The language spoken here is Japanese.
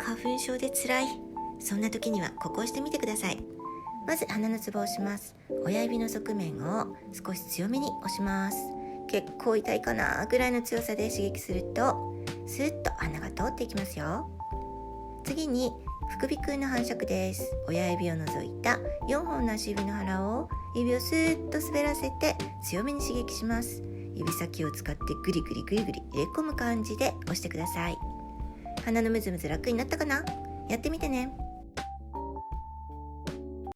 花粉症で辛い、そんな時にはここをしてみてください。まず鼻のツボを押します。親指の側面を少し強めに押します。結構痛いかなぐらいの強さで刺激するとスーッと鼻が通っていきますよ。次に副鼻腔の反射区です。親指を除いた4本の足指の腹を指をスーッと滑らせて強めに刺激します。指先を使ってグリグリグリグリ入れ込む感じで押してください。鼻のムズムズ楽になったかな？やってみてね。